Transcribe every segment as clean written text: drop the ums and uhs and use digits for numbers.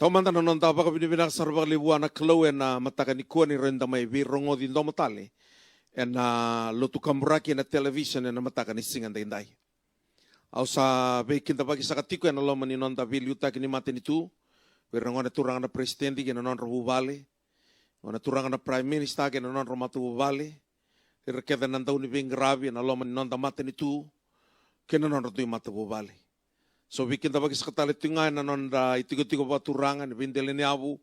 Komanda na nonta baka binibina sa rabak libuan na kalaw na matakanikuan ni renda may virongo din do matali. Na lutu kamburaki na television na matakan isingan dainday. Au sa bekin tabagi sa katiko na loman ni nonta biluta kini matin itu. Virongo na turang na presidente kina non robubale. Na turang na prime minister kina non romatu bubale. Irkeda nanda uni bing grabe na loman ni nonta matin itu. Kina non rotu matu bubale. So bikin tabagi sa katalit tunga na non da itigo-tigo pa turangan bindel ni abu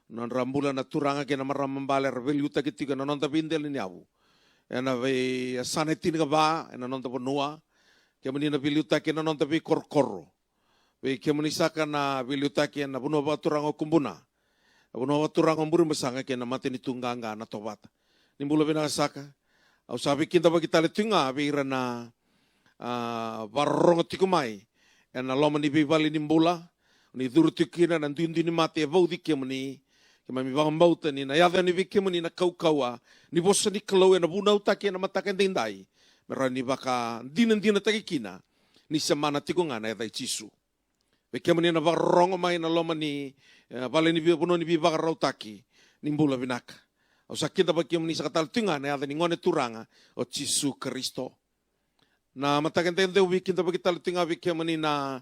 non rambula na turanga kina maramambale rebeliuta kitigo na non da bindel ni abu. Na ve sanetin ka ba na non da ponua ke mani na biliuta kina non da bi korkoro. Ve ke mani saka na biliuta kina bunua ba turango kumbuna. Bunua ba turango mburu masanga kina matini tunganga na tobata. Nimbula bina saka au sabi kinta bagi talit tunga bira na barrongo tikumai. Na loma ni bibali ni mbula, ni durutukina na ndundi ni mate e vau dike mani, ke mami wangambauta ni na yadha ni vike mani na kaukaua, ni bosa ni kalau na bunau take na matakan tindai, mera ni baka dina takikina, ni semana tikunga na yadha ichisu. Vike mani na varongo mai na loma ni, vale ni puno ni bibaka rautaki, ni mbula binaka. Au sakita baki mani sa katal tunga na yadha ni ngone turanga, o Chisu Kristo. Na matakan tayo wikin tapos kita lutinga wikin mani na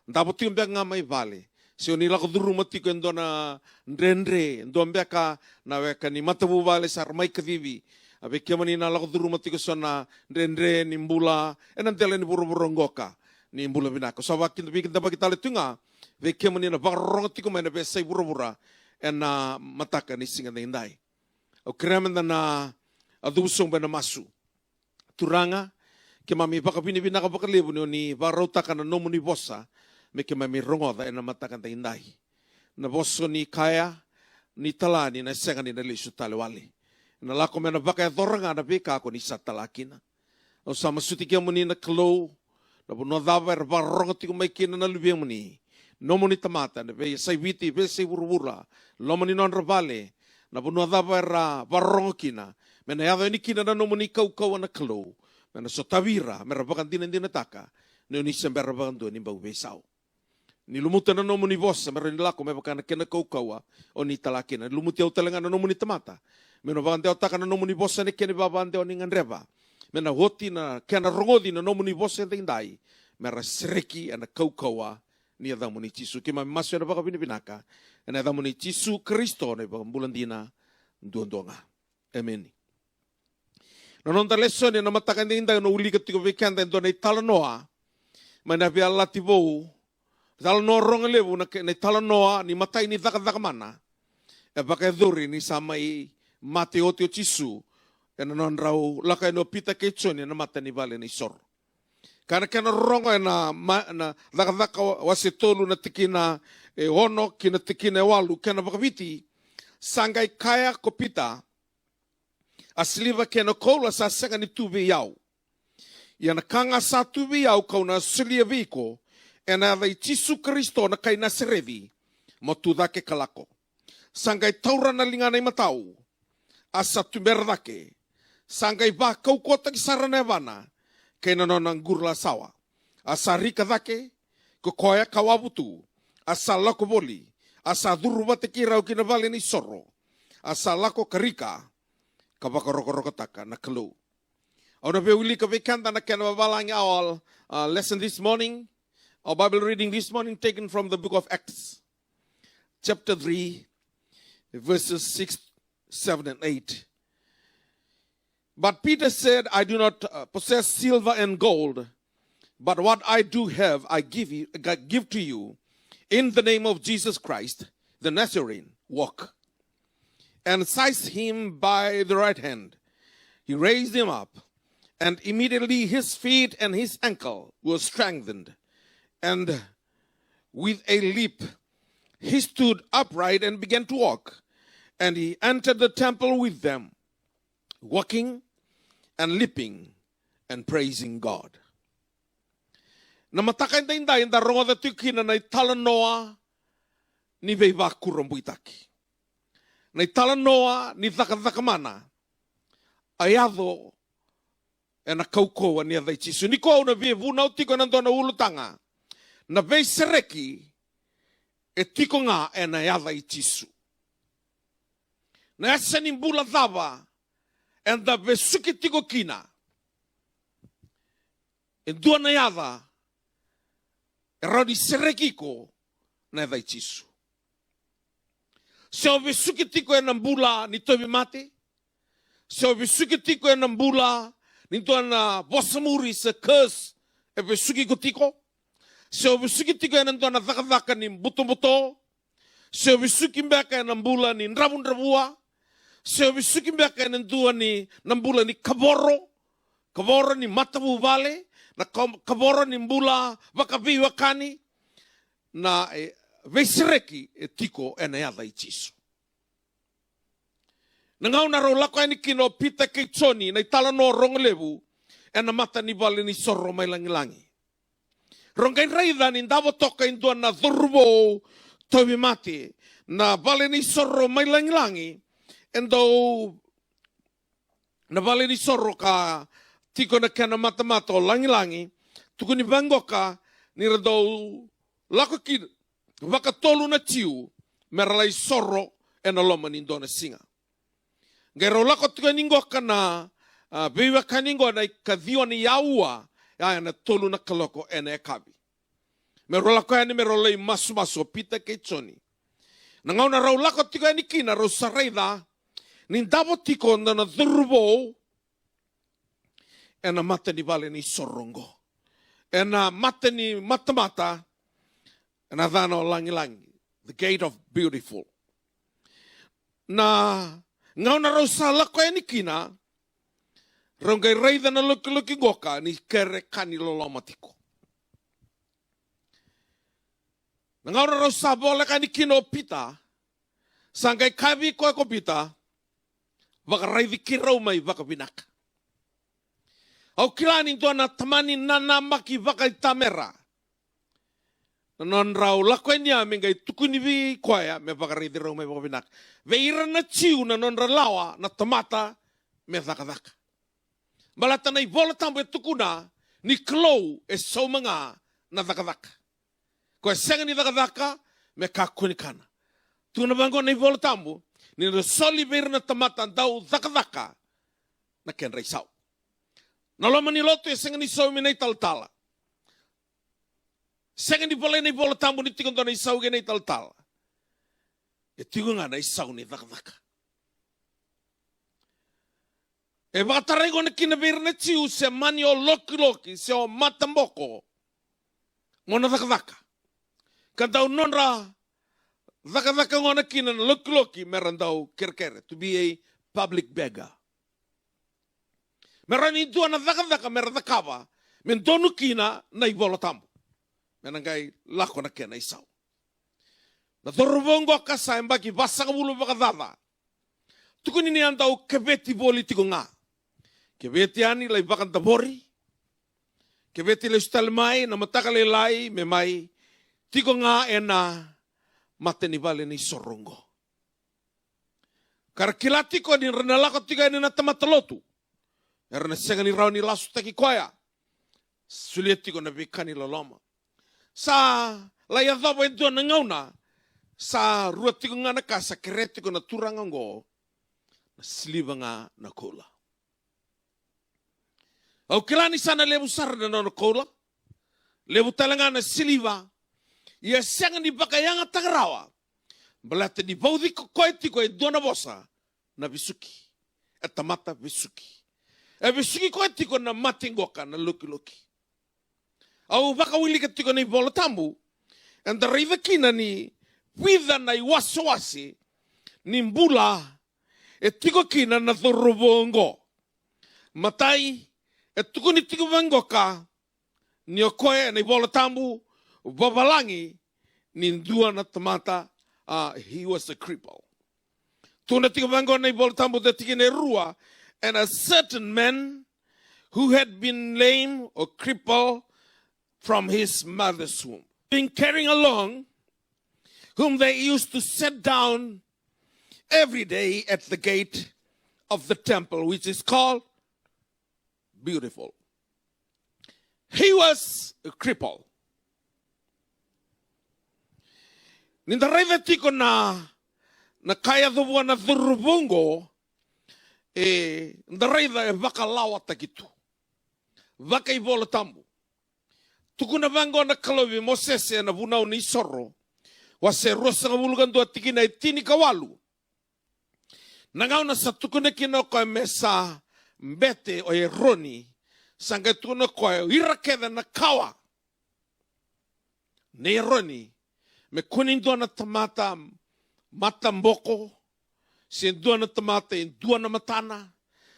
dapat yung biak nga may vale. So nila ko durumati ko endo na ndrendre, endo ang biaka na weka ni matabu vale sa may kadibi. Wikin mani na lako durumati ko so na ndrendre, nimbula, enantela ni buru-buronggoka, nimbula binako. So wakin tapos kita lutinga, wikin mani na barongati ko may na besay buru-bura, na matakan isingan na hinday. O kremen na adusong ba na masu. Turanga, ke mami baka binibina ka baka libo ni barauta ka na nomo ni bossa, me ke mami rongoda na matakan tainday. Na bosso ni kaya, ni talani na senga ni nalisu talewali. Na lako me na baka doranga na bika ako ni sa talakina. O sa masutikya mo ni na klo, na puno dabar barongati ko may kina na lubiyang mo ni. Nomo ni tamata, na be say witi, be say burubura, lomo ni non rabale, na puno dabar barongokina. Mena yado ni kina na nomo ni kau na kalo. Mena so tawira, mera bakan din taka. Ni ni sembera bakan do ni bau besau. Ni lumuta na nomo ni bossa, mera ni lako me bakan kena kau o ni talakina. Lumuti au talenga na nomo ni tamata. Mena bakan deo taka na nomo ni bossa ni kene baban deo ni nganreba. Mena hoti na kena rongodi na nomo ni bossa tindai. Mera sereki ana kau ni adamu ni Chisu. Kima masu na baka binaka. Na adamu ni Chisu Kristo na bakan bulandina duandonga. Amen. Nononta leso ni na matakan tinda no uli ketiko vikanda ndo na talanoa. Mana via lativou. Talanoa ronga levu na talanoa ni matai ni daka mana. E baka duri ni samai mate oti o Chisu. E non rau laka no pita kechoni na mata ni vale ni sor. Kana ronga na daka wasitolu na tikina e ono kina tikina walu kana baka viti. Sangai kaya kopita. Asliva kena koula sa senga ni tuvi yau. Ia na kanga sa tuvi yau kau na silia viko. E na vai Chisu Kristo na kai na serevi. Mo tudake kalako. Sangai taura na linga na matau. Asa tumerdake. Sangai ba kau kota ki sarana vana. Kei na nonang gurla sawa. Asa rika dake. Kukoya kawabutu. Asa lako boli. Asa durubate kirau kina vale ni soro. Asa lako karika. Kabaka roko taka na kalo. Au na uli ka vikanda na kena babalang our lesson this morning. Our Bible reading this morning taken from the book of Acts. Chapter 3, verses 6, 7, and 8. But Peter said, I do not possess silver and gold, but what I do have, I give to you. In the name of Jesus Christ, the Nazarene, walk. And seized him by the right hand. He raised him up, and immediately his feet and his ankle were strengthened. And with a leap, he stood upright and began to walk. And he entered the temple with them, walking and leaping and praising God. Namatakan tayo yung darongo na tukin na talanoa ni Veivakurong buitaki. Na talanoa ni Thakathaka ayado e na kaukoa ni adai Chisu. Ni ko na vie vuna utiko na dona ulutanga. Na vei sereki e tiko ngā e na yada I tisu. Na esa ni mbula dhava e nda vesuki tiko kina. E dua na yada e rauni serekiko na yada I tisu. Se o vesuki tiko e na mbula ni tobi mate. Se o vesuki tiko e na mbula ni toa na vosamuri se curse e vesuki ko tiko. Se o vesuki tiko e na toa na dhaka ni buto. Se o vesuki mbeka e na mbula ni nravua. Se o vesuki mbeka e na toa ni mbula ni kaboro. Kaboro ni matavu vale. Na kaboro ni mbula wakavi wakani. Na veisireki e tiko e na yada I tisu. Na ngau na rau lako ni kino pita kei toni na itala no ronglevu e na mata ni vale ni sorro mai langilangi. Rongai raida ni ndavo toka indua na dhurvo tobi mate na vale ni sorro mai langilangi endo na vale ni sorro ka tiko na kena mata o langilangi tuku ni bangoka ni radou lako ki waka tolu na tiu meralai sorro e na loma ni ndona singa. Ngero lako tuka ningo kana bewa kaningo na kadhio ni yaua ya na tolu na kaloko ene kabi. Mero lako yani mero lei masu pita ke choni. Na ngau na rau lako tuka ni kina rau sareida ni ndavo tiko na dhurbo ena mata ni vale ni sorongo. Ena mata ni mata ena dhana o langi. The gate of beautiful. Na ngau na rau sa lako e ni kina, rongai reida na luki goka ni kere kani loloma tiko. Na ngau na rau sa bola ka ni kina o pita, sangai kavi koe ko pita, waka raivi kirau mai waka vinaka. Au kilani toa na tamani nana maki waka I tamera. Non rau lako ni ame ngai tukuni vi koea me wakareidi rau mai waka vinaka. Veira na tiu na non lawa na tamata me dhaka. Malata na I vola tambo e tukuna ni klou e saumanga na dhaka. Ko e senga ni dhaka me ka kunikana. Tuna bango na I vola tambo ni na soli veira na tamata dau dhaka na ken reisau. Na loma ni loto e senga ni saumi nei taltala. Senga ni vola tambo ni tikon tona I sauge nei taltala. E tigo nga na I sau ni dhaka. E wakatarego na kina veira na tiu se mani o loki se o matamboko. Ngona dhaka. Kantau nonra dhaka ngona kina na loki merandau kerkere. To be a public beggar. Merani dua na dhaka meradhakava. Men donu kina na I vola tambo. Menangai lako na kena I sau. Na dhorvongo kasa embaki vasaka bulu vakadhava. Tukuni ni andau kebeti boli tiko nga. Kebeti ani lai bakan tabori. Kebeti lai stal mai na mataka lai lai me mai. Tiko nga e na mateni vale ni sorongo. Karakila tiko ni renalako tiko ni na tamatalotu. Erna senga ni rau ni lasu taki koya. Suliet tiko na vikani loloma. Sa lai adhabo e dua na ngauna. Sa rua tiko nga na kasa kere tiko na turanga ngo. Na siliva nga na kola. Au kilani sana lebu sarana na kola. Lebu talanga na siliva. Ia senga ni bakayanga tagarawa. Balata ni baudhi koe tiko e dua na bosa. Na visuki. E tamata visuki. E visuki koe tiko na matingoka na luki. Au baka wili ka tiko na I vola tambu. And the river kina ni witha na I wasawasi. Ni mbula. E tiko kina na dhorobongo. Matai. E tuku ni tiko vangoka. Ni o koe na I vola tambu. Babalangi. Ni ndua na tamata. He was a cripple. Tuna tiko vango na I vola tambu da tiki ne rua. And a certain man who had been lame or crippled from his mother's womb, being carrying along, whom they used to set down every day at the gate of the temple, which is called Beautiful. He was a cripple. Nindarai da tiko na kaya dhubua na dhurubungo ndarai da vaka lawa takitu. Vaka i vola tambu. Tukuna vango na kalovi Mosese na vunau ni soro. Wa se rosa ngabulugan doa tikina itini kawalu. Nangau na sa tukuna kino koe mesa mbete o e roni. Sanga tukuna koe irakeda na kawa. Ne roni. Me kuning doa na tamata mata mboko. Sien doa na tamata in doa na matana.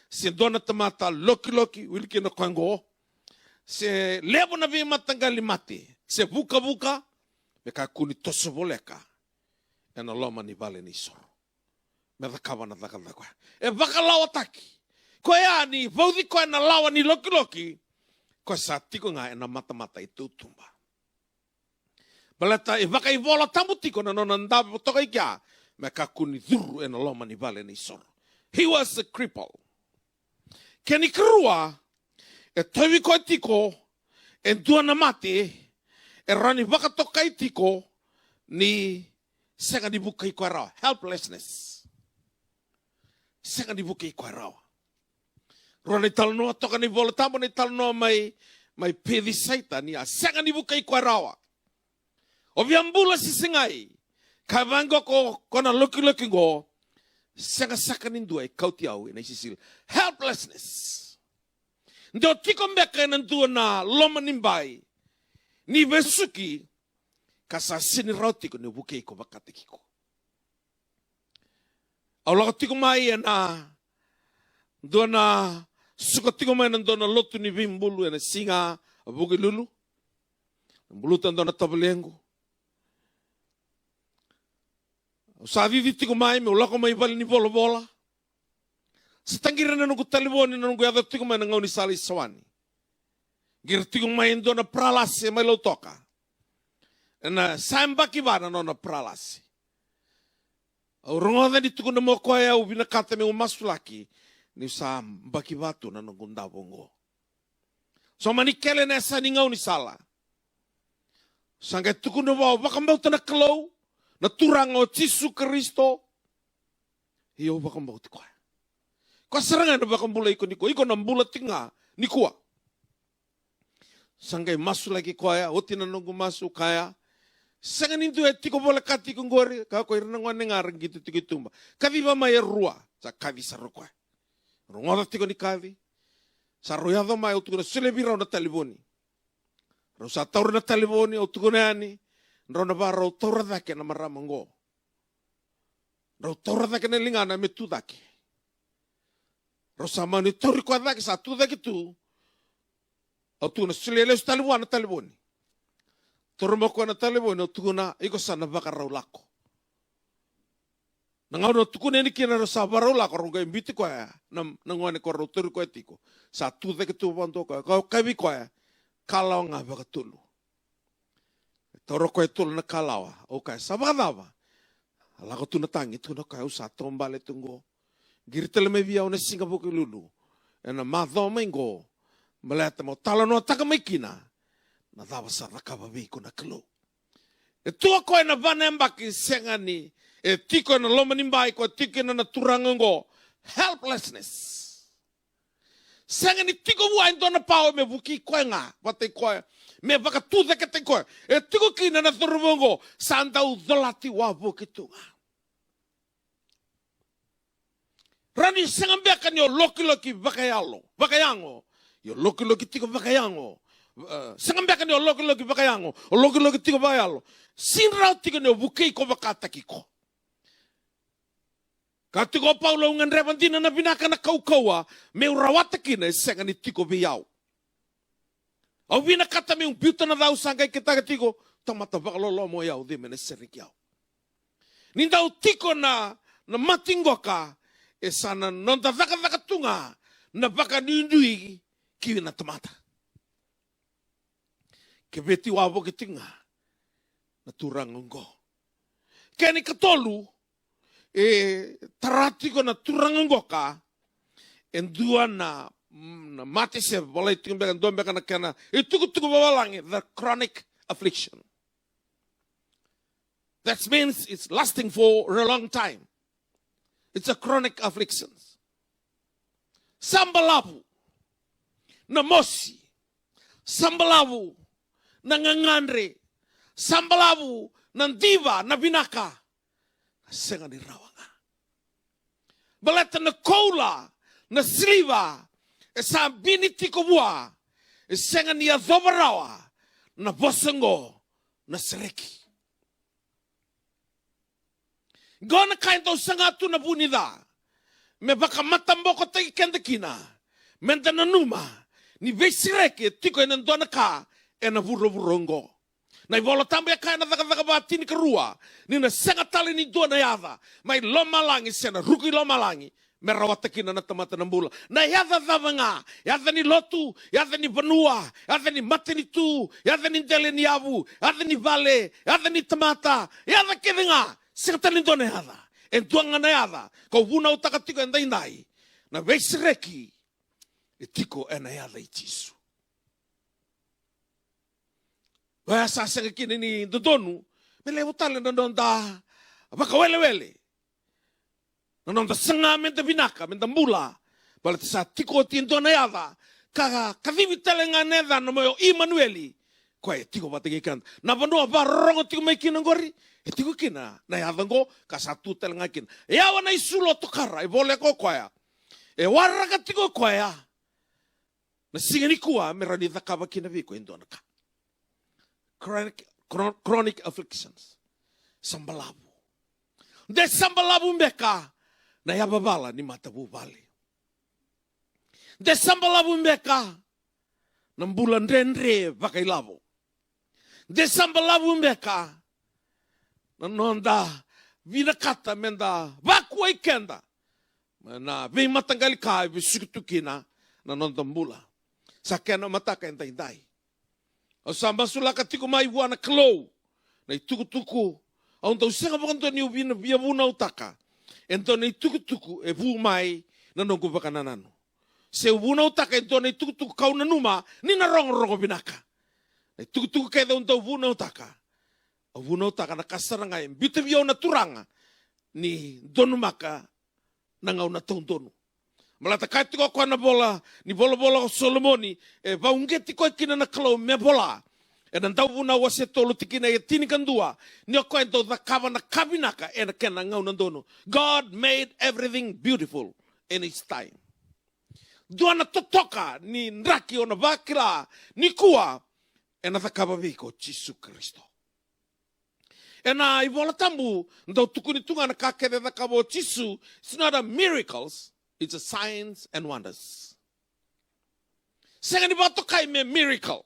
Sien doa na tamata loki loki. Wiliki na koe ngo. Se levo na vi matangali mati. Se buka buka. Me ka kuni toso voleka. E na loma ni vale ni soro. Me da kawa na daka daka. E vaka lawa taki. Koe ani, vaudi koe na lawa ni loki loki. Koe sa tiko nga e na mata mata i tutumba. Baleta e vaka i vola tambu tiko na nona ndabe toka i kia. Me ka kuni dhuru e na loma ni vale ni soro. He was a cripple. Keni kerua. E tawi koe tiko. E duana mate. E rani waka toka i tiko. Ni senga ni buka i koe rawa. Helplessness. Senga ni buka i koe rawa. Rani talanoa toka ni vola tambo ni talanoa mai pedi saita ni a senga ni buka i koe rawa. O viambula si sengai. Kai vango ko kona loki loki go. Senga saka nindua i kauti au i sisil. Helplessness. Ndio tiko mbeka nantua na loma nimbai. Ni vesuki. Kasa sini rautiko ni buke iko bakate kiko. Au lako tiko mai na ntua na suka tiko mai na ntua na lotu ni vimbulu na singa buke lulu. Mbulu ntua na tabalengu. Sa vivi tiko mai me ulako mai vali ni bola bola. Setangira na nungu taliboni na nungu yada tiko mai na ngauni sali sawani. Gira tiko mai ndo na pralasi mai lau toka. Na sambaki vana no na pralasi. Au rongoda ni tiko na moko ya ubina kata me umasulaki. Ni sambaki vatu na nungu ndabongo. So mani kele na esa ni ngauni sala. Sangka tiko na wau wakambau tana kalau. Na turang o Jisu Kristo. Iyo wakambau tiko. Kwa serangan na wakambula iko niko. Iko na mbula tinga nikua. Sangkai masu lagi koya. Oti na nunggu masu kaya. Sangan itu tiko bola kati kungori. Kau ko irna ngwane ngarang gitu tiko tumba. Kavi ba mai rua. Sa kavi saru koya. Rongoda tiko ni kavi. Saruya do mai utukuna sulebira na taliboni. Rosa taur na taliboni utukuna ani. Rona ba rau taura dake na maramango. Rau taura dake na lingana me tu dake. Rosa mani tauri kwa dake sa tu dake tu. Au tu na sulele su taliboni taliboni. Torma kwa na taliboni au tu na iko sana baka rau lako. Nangau na tukune ni kina rosa ba rau lako ronga imbiti kwa ya. Nangwane kwa rau tauri kwa tiko. Sa tu dake tu banto kwa. Kau kabi kwa ya. Kalau nga baka tulu. Toro koe tolo na kalawa. O kai sabadawa. Alako tu na tangi tu na kai usa tombale tungo. Giritele me via una singa boke lulu. E na madho mengo. Maleta mo tala no taka mekina. Na dawa sa rakaba viko na kalo. E tua koe na vana mbaki senga ni. E tiko na loma nimbai koe tiko na turangango. Helplessness. Senga ni tiko wua indona pao me vuki koe nga. Wate koe. Me vaka tuda ke te koe. E tiko kina na thorubongo. Santa udolati wabu ki tunga. Rani senga mbeka ni o loki loki vakayalo. Vakayango. Yo loki loki tiko vakayango. Senga mbeka ni o loki loki vakayango. O loki loki tiko vakayalo. Sinrao tiko ni o vukei ko vakata kiko. Ka tiko paulo ungan revantina na vinaka na kaukaua. Me urawata kina senga ni tiko viyau. Au vina kata me biuta na dau sangai ke taga tiko. Tamata wakalolo mo iau de mene serik iau. Nindau tiko na matingoka. E sana nonta vaka tunga. Na vaka nindui kiwi na tamata. Ke veti wabo ke tinga. Na turangongo. Kani katolu. E taratiko na turangongoka. Endua na mati se boleh tinggal dom bekan kena itu bawalangi the chronic affliction. That means it's lasting for a long time. It's a chronic affliction. Sambalavu na mosi, sambalavu na ngangandre, sambalavu na diva na binaka, senga ni rawanga. Baleta na koula na sliva, esa biniti kubwa, senga ni adobarawa na bosango na sereki. Gona kainto sangatu na bunida. Me baka matamboko tagi kendekina. Menta na numa. Ni vesireke tiko e nandona ka e na vuro-vurongo. Na iwolo tambo ya kaya na daga batini karua. Ni na sengatali ni dua na yada. Mai loma langi sena ruki loma langi. Me rawatakina na tamata na mbula. Na yada davanga. Yada ni lotu. Yada ni vanua. Yada ni matinitu. Yada ni dele ni avu. Yada ni vale. Yada ni tamata. Yada kedinga. Sengatali ni dona yada. En tuanga na yada, ko wuna o takatiko en dainai, na veisreki, e tiko e na yada I tisu. Waya sa senga kini ni dodonu, me lewo tale na nonda, waka wele. Na nonda sanga menda vinaka, menda mula, pala sa tiko ti en dona yada, kavivi tale nga neda no moyo Immanueli, ko e tiko bategi kanda. Na vanua ba rongo tiko mai kina ngori, e tiko kina, na yadango, ka satu telenga kina. E awa na isulo tokara, e vole ko koya. E waraka tiko koya. Na singani kua, me rani dhakaba kina viko indona ka. Chronic afflictions. Sambalabu. De sambalabu mbeka, na yababala ni matabu vale. De sambalabu mbeka, na mbula ndendre vakailavo. De sambalabu mbeka, na nonda vinakata menda vakua ikenda na vei matangali kai visukutukina na nonda mbula sakena mataka endai o samba sulaka tiko mai wana klo na itukutuku au ndo senga bokanto ni ubina bia buna utaka ento na itukutuku e vu mai na nongo bakananano se ubuna utaka ento na itukutuku kauna numa ni na rongo binaka na itukutuku keda ndo ubuna utaka o vuno taka na kasaranga e bitavio na turanga ni donumaka na ngau na tondonu. Malata kaiti ko na bola ni bola o Solomoni e vaungeti ko kina na kalo me bola. E na ndau vuna wase tolu tikina e tini kandua ni o koe ndo dhakava na kabinaka e na kena ngau na dono. God made everything beautiful in His time. Dua na totoka ni nraki o na vakila ni kua e na dhakava viko Jisu Kristo. E na iwola tambu, ndo tukuni tunga na kakere da kabo Jisu, it's not a miracles, it's a signs and wonders. Senga ni ba tokai me miracle.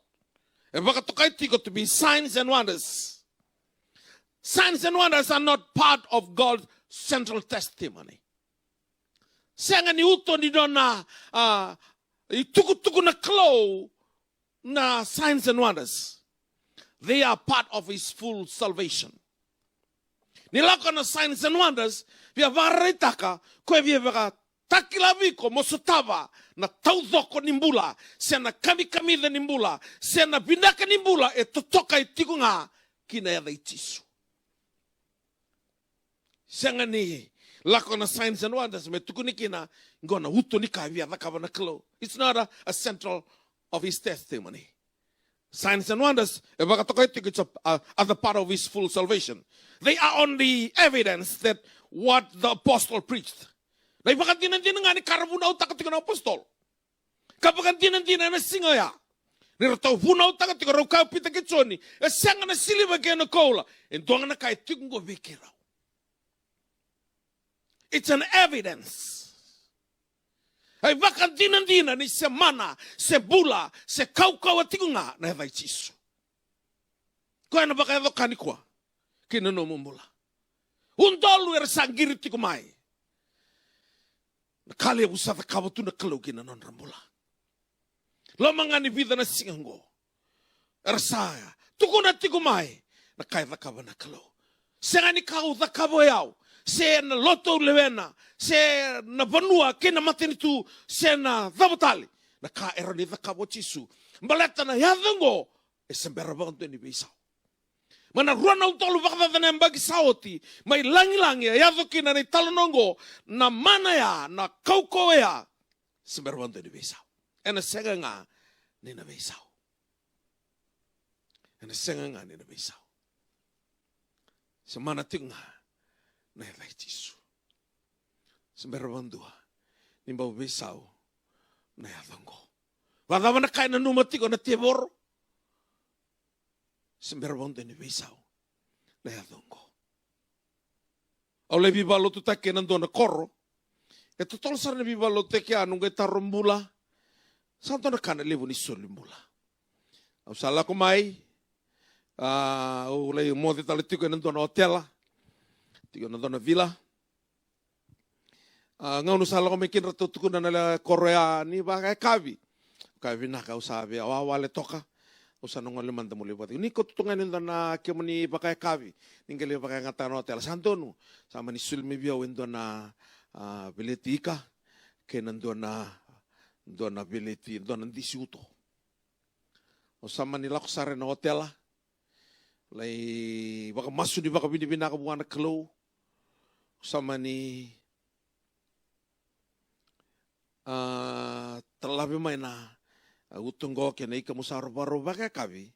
E baka tokai tiko to be signs and wonders. Signs and wonders are not part of God's central testimony. Senga ni uto ni dona, tuku na klo na signs and wonders. They are part of His full salvation. Nilako na signs and wonders, via varitaka, koe via vaka takilaviko, mosotava, na taudhoko nimbula, se na kamikamida nimbula, se na binaka nimbula, e totoka itikunga, kina yada itisu. Senga ni, lako na signs and wonders, me tukunikina, ngona huto nika via vakava na klo. It's not a central of His testimony. Signs and wonders, it's other part of His full salvation. They are only evidence that what the apostle preached. Na ipakatinantinan nga ni karabuna utakatika na apostol. Kapakantinantinan na singaya. Nirataw vuna utakatika raw kapita kitsoni. E sanga na siliba kaya na kola. Entuanga na kaya tikungo vikiraw. It's an evidence. Ay vakantinantina ni semana, se bula, se kaukawa tikunga na hevay Jisu. Kaya na baka edo kanikwa, kinanumumula. Undolu era sanggiri tikumai. Nakali usata kawatu na kalau kinanon rambula. Lamangani vida na singango. Era saya, tukuna tikumai, na kaya kawa na kalau. Sengani kau kabo yao. Se na loto lewena, se na vanua, kena matinitu, se na dhabatali. Na ka eroni dhakabo Jisu. Mbaleta na yadhango, e sembera bantu ni bisao. Mana ruana utolu vakata na bagi saoti. Mai langi-langi ya kina ni talonongo na mana ya na kauko ya. Semberwanto ni besau. Ena senga nga ni na besau. Ena senga nga ni na besau. Semana tinga na ilai Jisu. Semberwanto ni bau besau na yadango. Wadawa na kain na numatiko na tibor. Semberwanto ni besau na yadango. Au le bibalo tu take nando na korro. E totol sar na bibalo teke anu ngai tarombula. Santo na kana levo ni solimbula. Au sala ko mai. O le mode tale tiko nando na hotela. Tiko nando na villa. Ngau no sala ko mekin rato tuku na la Korea ni ba kai kavi. Kavi na ka usabe awa le toka. Usa nongo le manda muli buat. Ni ko tutungan nando na kemuni pakai kavi. Ninggale pakai ngata no hotel santo nu. Sama ni sulmi biau nando na Beletika ke nandona beleti dona disiuto o sama ni lako sare na hotel lai baka masu di baka bini-bina ka buana kelo sama ni terlalu main na utunggo ke na ika musaro baro baka kavi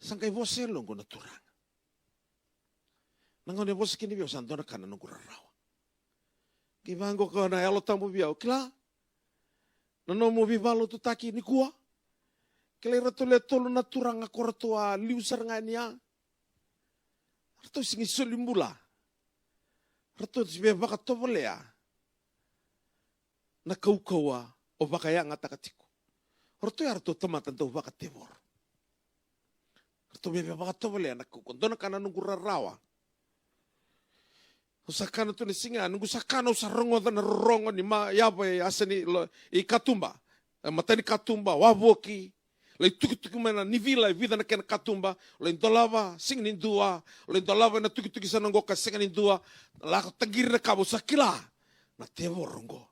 sangkai bose longo na turang nangone bose kini bio santona kana nungura rawa Kivango ko na elo tambu biau kila. Nono mo bivalo tu taki ni kua. Kila rato le tolu na turang ako rato a liusar nga niya. Rato singi solimbula. Rato sibe baka tovolea. Na kaukawa o baka ya nga takatiko. Rato ya rato tamatan tau baka tevor. Rato bebe baka tovolea na kukondona kana nungura rawa. Usakana tu ni singa nungu sakana usarongo na rongo ni ma yabe asani I katumba matani katumba waboki le tuki mana ni vila vida na ken katumba le ndolava sing ni dua le ndolava na tuki sanongo ka sing ni dua la tagir na kabo sakila na tevo rongo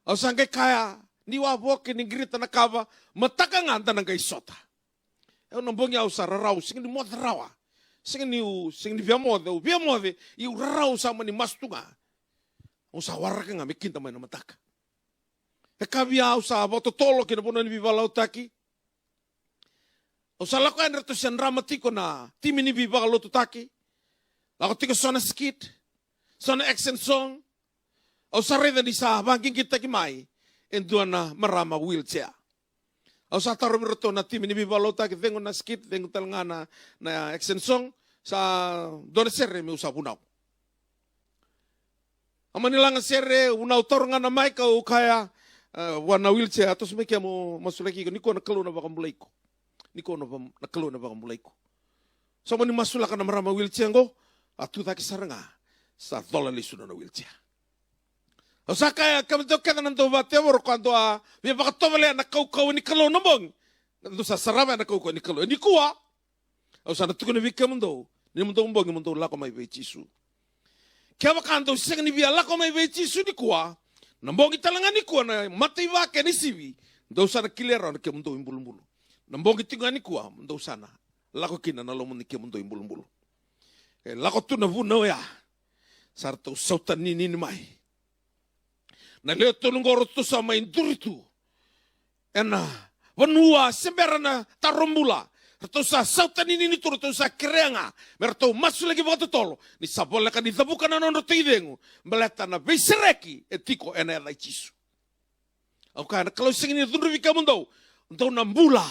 ausange kaya ni waboki ni grita na kaba mataka nganta na gaisota eu não bonga usar rau sing ni modrawa sing ni via mode I rau sama ni mastunga usa waraka nga mekinta mai na mataka e kabia usa boto tolo ke na ni bivala utaki usa lako en reto sen dramatiko na timi ni bivala utaki lako tiko sona skit sona action song usa reda di sa banking kita ki mai en duana marama wheelchair Ausa taro miroto na timi ni bivala utaki tengo na skit tengo talngana na action song sa dona serre mi usa punau. Amanilanga serre unau toronga na mai ka ukaya wana wheelchair atos me mo masulaki ko niko na kalu na bakamulay ko. Niko na kalu na bakamulay ko. So mani masulaka na marama wheelchair ngo atu taki saranga sa dola lisu na wheelchair. Osa kaya kamto kada nanto bate wor kwando a vi bakatovale na kau ni kalu na bong. Nanto sa sarama na kau ni kalu ni kuwa. Osa na tuko na vikamundo ni mundo mbong ni mundo lako mai Jisu. Kaya kanto sing ni via lako mai Jisu ni kuwa. Nambong italanga ni kuwa na matai wake ni sivi. Ndo sana kilera na ke mundo imbulu-mbulu. Nambong itinga ni kuwa ndo sana lako kina na lomo ni ke mundo imbulu-mbulu. Lako tu na vuno ya. Sarto sautan ni mai. Na leo tulungoro tu sama induritu. Ena wanua semberana tarombula. Rato sa sautan ini tu rato sa kerenga. Merato masu lagi waktu tolo. Ni sabola kan ditabukan na nono tidengu. Meleta na besereki etiko ena elai Jisu. Au kana kalau singini dundu vika mundo. Ndo nambula.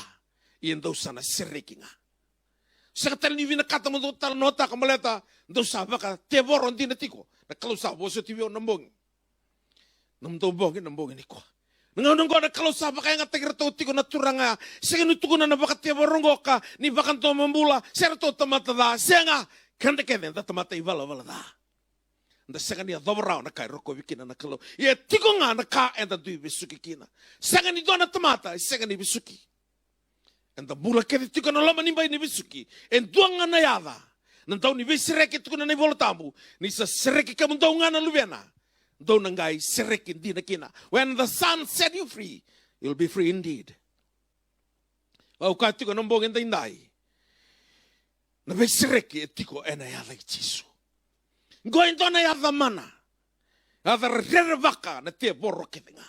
Iyan daw sana sereki nga. Sa katal ni vina kata mundo tal nota kamaleta. Ndo sa baka tevoron din etiko. Na kalau sa boso tiwio nambongi. Nambongi ni ko. Nangau na kalau sa baka nga tagirato tiko na turanga. Sige nutuko na baka tevorongo ka. Ni baka to mambula. Sera to tamata da. Siya nga. Kanda kene da tamata ivala da. Nda sanga ni dobrao na kai roko wikina na kalau. Ia tiko nga na ka enda dui bisuki kina. Sanga ni dona tamata. Sanga ni bisuki. Enda mula kene tiko na lama nimba ni bisuki. En duanga na yada. Nandau ni visireki tiko na ni volotambu. Ni sa sereki kamundau nga na luviana. Dau nangai sereki di na kina. When the sun set you free, you'll be free indeed. Au ka tiko na mbong enda indai. na veisireki e tiko ena yada i Jisu. Ngoin tona yada mana. Yada rere waka na te boro kethinga.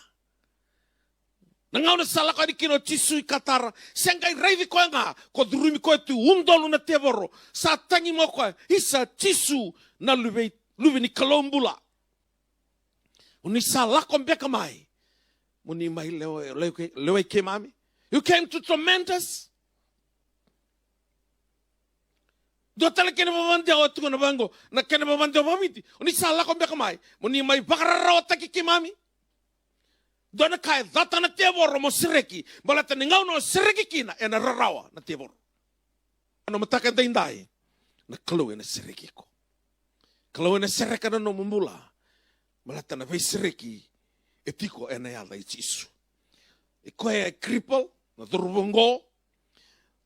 Na ngau na salaka ni kino Jisu i katara. Sengai reivi koe ngā. Ko durumi koe tu undolu na te boro. Sa tangi mo koe. Isa Jisu na luwe ni kalombula. Uni sa lako mbeka mai. Muni mai lewe ke mami. You came to torment us. Do tala kena mamandi o tu na bango. Na kena mamandi o mamiti. Uni sa lako mbeka mai. Muni mai bakarara o taki ke mami. Do na kai data na te boro mo sireki. Bala te ngau no sireki kina e na rarawa na te boro. Ano mataka daindai. Na kalu e na sireki ko. Kalu e na sireka na no mumbula. Bala te na vei sireki. E tiko e na yada i Jisu. E koe e cripple. Na durubungo.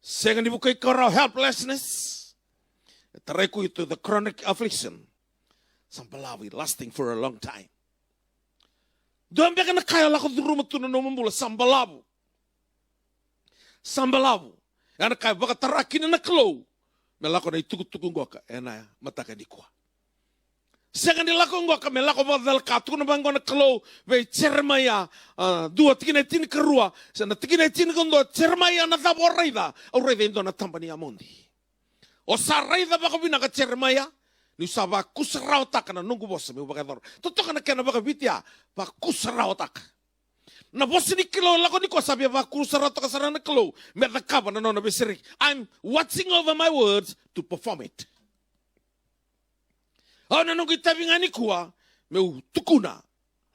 Senga ni bukai korao helplessness. E tareku itu the chronic affliction. Sampalawi lasting for a long time. Doon beka na kaya lako durumutuna no mumbula sambalabu. Sambalabu. Yana kaya baka tarakina na klo. Melako na itukutuku ngoka. Ena mataka di kwa. Senga ni lako ngoka melako badal katu na bango na klo. Ve Jeremia dua tikina tini kerua. Sana tikina tini kondo Jeremia na thabo reida. O reida indo na tambani amondi. O sa reida baka binaka Jeremia. Ni usaba kusarao taka na nungu bosa mi ubaka dor. Totoka na kena baka bitia ba kusarao taka. Na bosi ni kilo lako ni ko sabi ba kusarao taka sarana kilo. Me the kaba na nona besiri. I'm watching over my words to perform it. Au na nungu itabi ngani kuwa me tukuna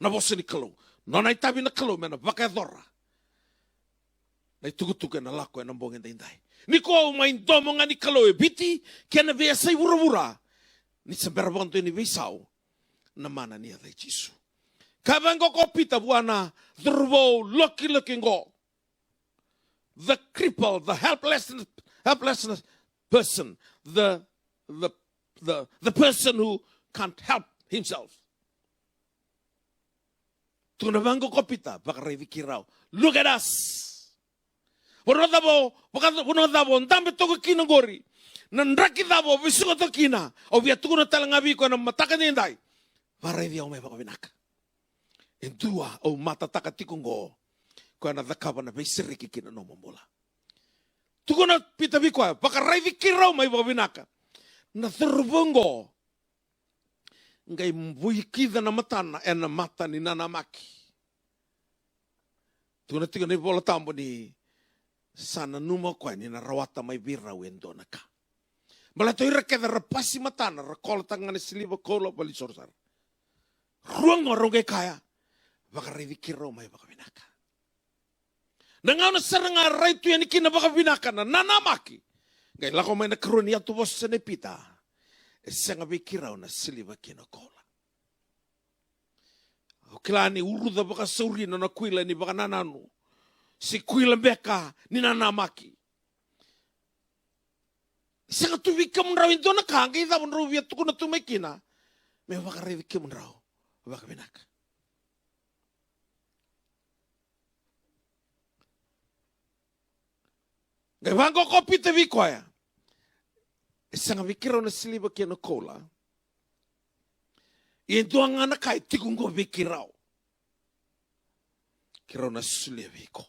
na bosi ni kilo. Nona itabi na kilo me na baka dora. Na itukutuke na lako e na mbongen daindai. Ni ko umain domo ngani kilo e biti kena vea say wura-wura. Ni sembera bonto ni visau na mana ni ada Jisu. Kabango ko pita buana drvo lucky go. The cripple, the helpless person, the person who can't help himself. Tunabango ko pita bakarevi kirao. Look at us. Wonodabo ndambe toko kinogori. Nandraki dabo bisuko to kina o via tukuna talangabi ko na mataka nindai varai dia o me baka binaka endua o matataka tikungo ko na dakaba na besiriki kina no momola tukuna pitabi ko baka raivi kirau mai baka binaka na thurbungo ngai mbuikida na matana e na mata ni nana maki tukuna tikuna bola tambo ni sana numa ko ni na rawata mai birra wendona ka. Mala to ira keda rapasi matana rakola tangana siliba kola bali sorsar. Ruang roge kaya baka ridikiro mai baka binaka. Nangau na saranga raitu yani kina baka binaka na nanamaki. Ngai lako mai na karunia tu bos sene pita. E senga bikirao na siliba kina kola. O kilani uruda baka saurina na kuila ni baka nananu. Si kuila beka ni nanamaki. Sanga tu wika munrau into na kanga ida munrau via tuku na tumekina. Me baka revike munrau. Baka binaka. Ngai wango kopi te vikoya. Sanga vikirau na siliba kia na kola. I entua ngana kai tikungo vikirau. Kirau na sulia viko.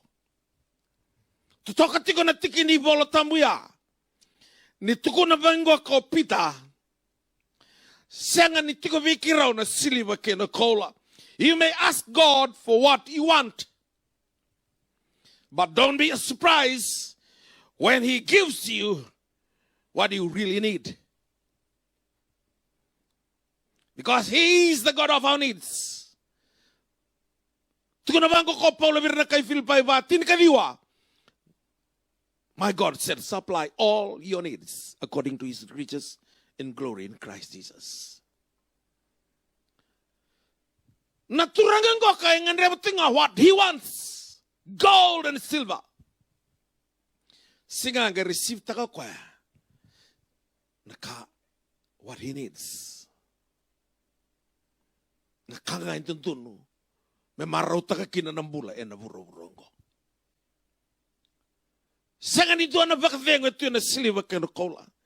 Tutoka tiko na tiki ni bolo tambuya. Ni tuku na vango ko pita. Sanga ni tiko vikirau na siliba ke na kola. You may ask God for what you want. But don't be surprised when he gives you what you really need. Because he is the God of our needs. Tuku na vango ko Paulo virna kay Filipai va tin kadiwa. My God said, supply all your needs according to his riches in glory in Christ Jesus. Naturangan ko kaya nga everything what he wants. Gold and silver. Singa nga receive taka kwa. Naka what he needs. Nakanga intundunu. May maraw taka kina ng bula e naburo-burongo. Sanga ni doon na baka vengo ito na siliwa ka na kola.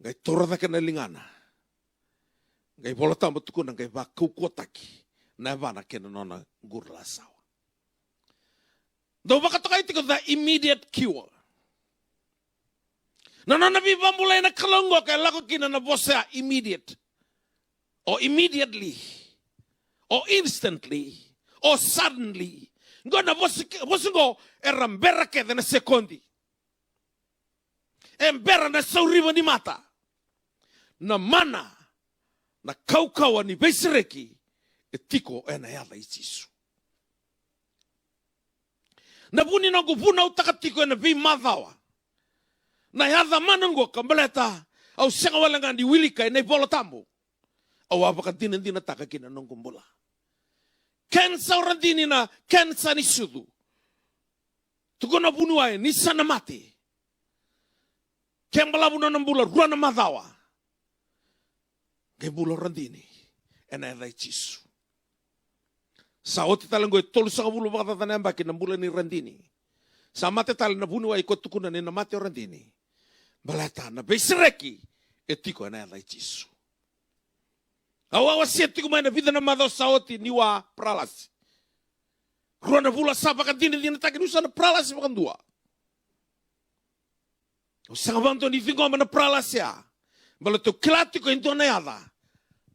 Ngai torada kana lingana. Ngai volata matukuna ngai va kukuataki. Na vana kena nona gurla sawa. Do bakatoka itiko the immediate cure. Na nona viva mulai na kalongo kaya lako kina na bosea immediate. Or immediately. Or instantly. Or suddenly. Ngo na bosingo erambera ke na sekondi. Embera na sauriwa ni mata. Na mana. Na kaukawa ni beisireki. E tiko e na yada isisu. Na buni na guvuna utaka tiko e na vi madhawa. Na yada manango kambaleta. Au senga walanga ni wilika e na ibola tambo. Au apaka dina taka kina nongumbula. Kensa orandini na kensa ni sudu. Tuko na bunuai ni sana mati. Kembala buna nambula ruana madhawa. Kembula orandini. E na yada isisu. Sa oti talango e tolu sa kabulu baka tatanamba ki nambula ni randini. Sa mate tala na bunu wa iko tukuna ni na mate o randini. Balata na beisireki e tiko e na yada itisu. Awa siya tiko mai na vida na madho sa oti ni wa pralasi. Rua na bula sa baka dini taki nusa na pralasi baka dua. O sanga banto ni fingoma na pralasi ya. Balato kilatiko into na yada.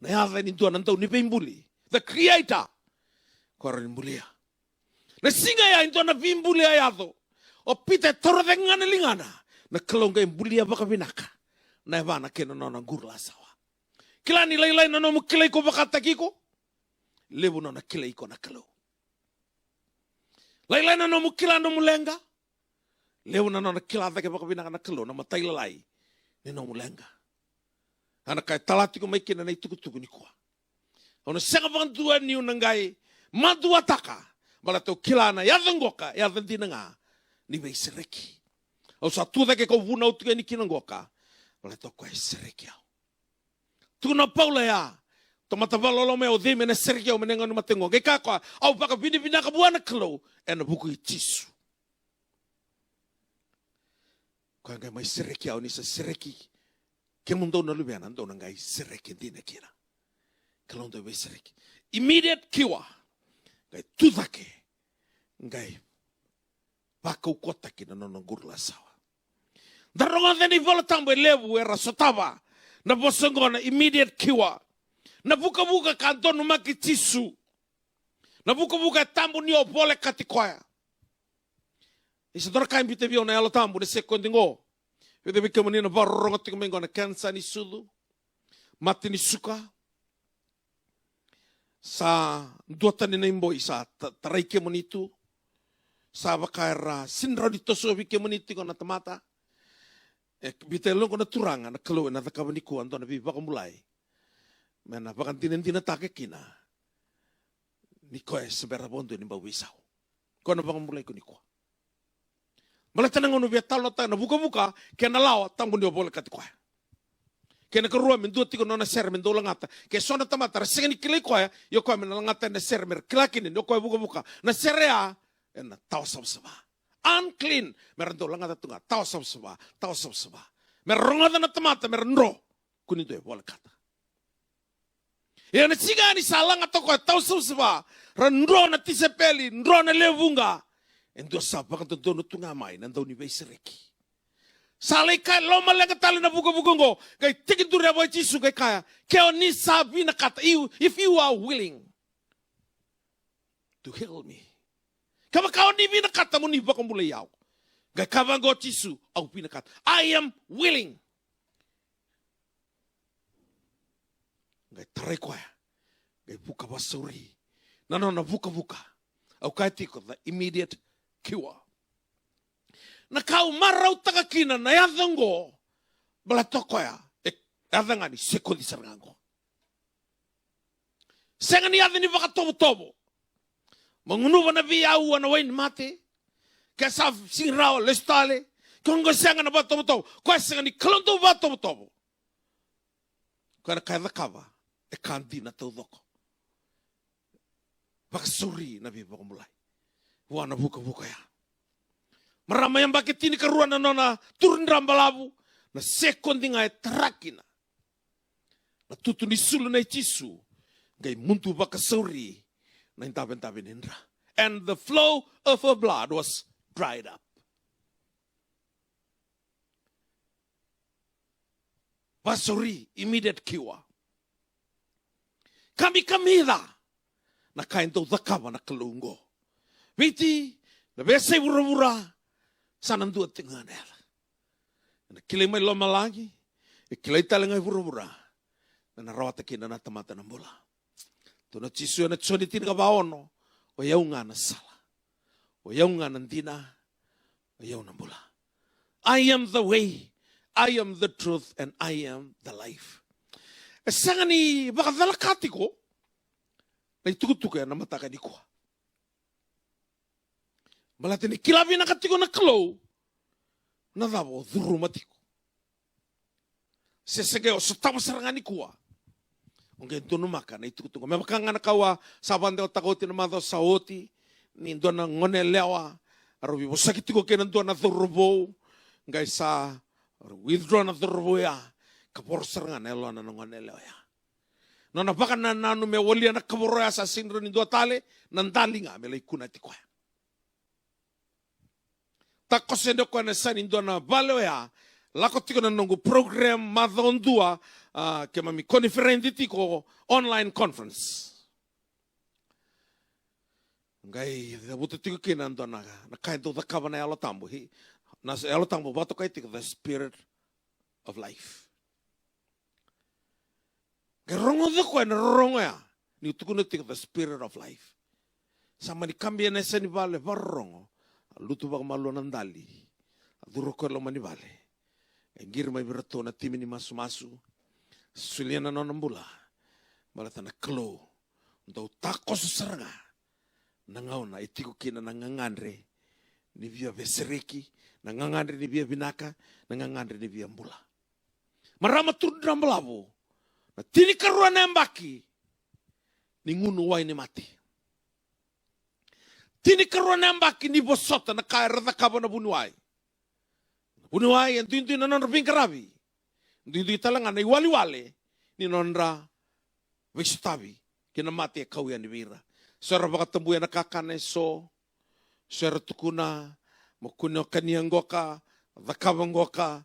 Na yada ni tua nantau ni peimbuli. The creator. Kora ni mulia. Na singa ya into na vimbulia yado. O pita toro de ngana lingana. Na kalonga imbulia baka vinaka. Na evana kena nona gurla sawa. Kila ni lailai na nomu kila iko baka takiko. Lebu nona kila iko na kalo. Lailai na nomu kila nomu lenga. Lebu na nona kila take baka vinaka na kalo. Na matailalai ni nomu lenga. Ana kai talatiko maikina na itukutuku ni kwa. Ona senga bantua ni unangai. Madua taka, balato kilana yadangoka, yadandina nga, ni beisireki. O sa tuda ke ko vuna utuke ni kinangoka, balato ko sereki au. Tuna paula ya, tomata valolo me o deme na sereki au menenga no matengo. Ke kakwa, au baka vini ka buana klo, e na buku itisu. Kwa ngai mai sereki au ni sa sereki, ke mundo na lubiana ndo na ngai sereki dina kira. Kalondo beisireki. Immediate cure. Ngai tudake, ngai pakau kotaki na nono gurla sawa. Daronga dheni vola tambo levu era sotava, na bosongo na immediate cure, na buka kantono maki tisu, na buka tambo ni obole katikoya. Isa doraka imbite vio na yalo tambo ne sekondingo, vede bika manina varonga tikumengo na kansa ni sulu, mati ni suka, sa duata ni naimboi sa tarai ke monitu sa bakaira sinra dito so bi ke moniti ko na tamata e bitelo ko na turanga na kalo na takabani ko ando na bi baka mulai mena baka tinendina take kina ni ko e sebera bondo ni bawisau ko na baka mulai ko ni ko malata nangono bi talo ta na buka ke na lawa tambo ni obole katiko kena kerua mendua tiko nona ser mendua langata ke sona tamata rasengani kile ko ya yo ko men langata na ser mer klakini no ko buka na serea na taw sabsaba unclean mer ndo langata tunga taw sabsaba mer ronga na tamata mer ndro kuni do bola kata ya na sigani salanga to ko taw sabsaba randro na tisepeli ndro na levunga endo sabaka to no tunga mai na ndo ni beisereki Salai kai loma lenga tali na buka ngo kai tiki tu revo chisu kai kaya keo ni sabi na kata if you are willing to heal me kama kau ni bina kata mo ni baka mulai yau kai kavango chisu au bina kata I am willing kai tarai koya kai buka basuri na buka au kai tiko the immediate cure na kau marau taka kina na yadhango bala tokoya e yadhangani seko di sarango sengani yadhani baka tobo mangunuwa na viyau na wain mate kasa singrao lestale kongo sengana ba tobo kwa sengani kalonto ba tobo kwa na kaya kava e kandi na todoko baka suri na vi baka mulai wana buka ya Marama yang bakit tini keruan na nona turun rambalabu na sekondi ngai tarakina na tutu ni sulu na itisu ngai muntu baka sauri na intaben indra. And the flow of her blood was dried up. Basuri, immediate cure. Kami kamida na kainto dakava na kalungo. Viti, na bese vura sanandu at tinganela. Na kilay may loma lagi, ikilay talang ay vura na narawata kina na tamata ng mula. To na chisu na tsonitin ka baono, o yaw nga na sala. O yaw nga nandina, o yaw na mula. I am the way, I am the truth, and I am the life. Sanga ni baka dalakati ko, na itukutuko yan na mataka ni ko. Malati ni kilabi na katiko na kalaw, na dabo durumati ko. Sesegeo sa tawasarangan ni kuwa. Ang ganito numaka na itukutuko. May makanga nakawa sa banda o takoti na mga sa oti, ni doon na ngonelewa, arawi mo sakit ko kinandoon na durubo, ngay sa withdraw na durubo ya, kaporsarangan elo na ngonelewa ya. No napaka na nanu me wali na kaboroya sa sinro ni do tale nandali nga me lay kunati ko. Takosendo ko na sa nindo na baloya lakot ko na nungu program madondua ke mami conference ko online conference. Ngai dabuto tiko kinando na kaito da kabana alo tambo hi na alo tambo bato kai tiko the spirit of life. Rongo de ko na rongo ya ni tukuno tik the spirit of life sama ni kambia na seni vale varongo lutu ba malo nandali aduro ko lo mani vale ngir mai birato na timi ni masu suliana no nambula malata na klo ndo tako susaranga nangau na itiko kina nangangandre ni via vesereki nangangandre ni via binaka nangangandre ni via mbula marama tudra mblavu na tini karuan embaki ni ngunu wai ni mati. Tini karuan embaki ni bosota na kaya rata kaba na bunuai. Bunuai yang tuin na nonra pingkarabi. Tuin talangan na iwali-wali ni nonra vishtabi kina mati kau yan ni vira. Sara baka tambuya na kakane so sara tukuna makuno kaniyang goka dakabang goka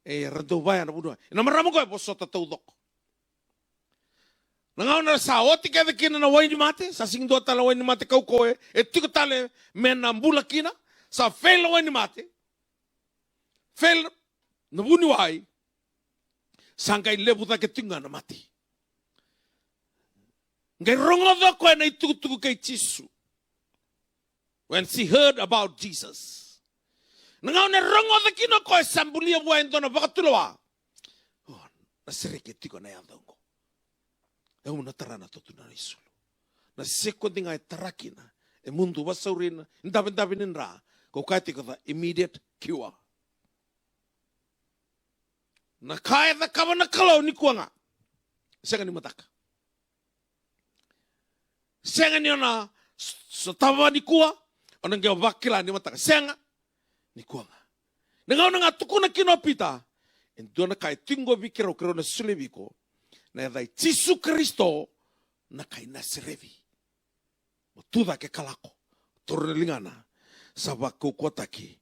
rado bayan na bunuai. Na maramo ko bosota taudok. Nangaw na sa oti kada kina na wai ni mate, sa singdo tala wai ni mate kau koe, tiko tale mena mbula kina, sa fail wai ni mate, fail na buni wai, sangkai lebu ta ke tinga na mati. Ngai rongo da koe na ituku kay Jisu. When she heard about Jesus. Nangaw na rongo da kina koe sambulia buhay ito na baka tulawa. Oh, nasirike tiko na yan ko. E una tarana to tuna isulu. Na seko dinga e tarakina. E mundu wasaurina. Indabin nra. Ko kaiti ko the immediate cure. Na kaya da kaba na kalaw ni kuanga. Senga ni mataka. Senga ni ona sa tawa ni kuwa. Onang kaya wakila ni mataka. Senga ni kuanga. Nangaw na nga tukuna kinopita. Endo na kaya tingo bikiro kiro na sulibiko. Na dai Jisu Kristo na kay nasirevi. Tuda ke kalako. Tornelingana. Sabako kotaki.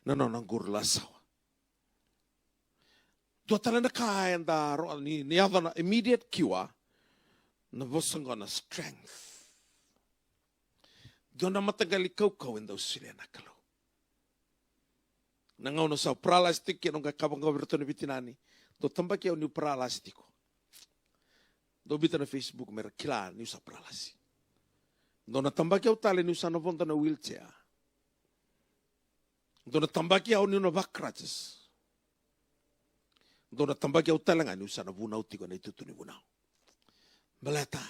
Na nonanggur lasawa. Dua tala na kaya da ni na immediate cure. Na bosang na strength. Dua na matagal ikaw kawin daw sila na kalo. Nangaw na sa pralastik yan ang kakabang gawirto ni bitinani. Do tambak yaw ni pralastiko. Do bita na Facebook mera kila ni sa pralasi. Do na tambak yaw tali ni sa navonta na wheelchair. Do na tambak yaw ni na back crutches. Do na tambak yaw talanga ni sa nabunaw tiko na itutu ni bunaw. Balata.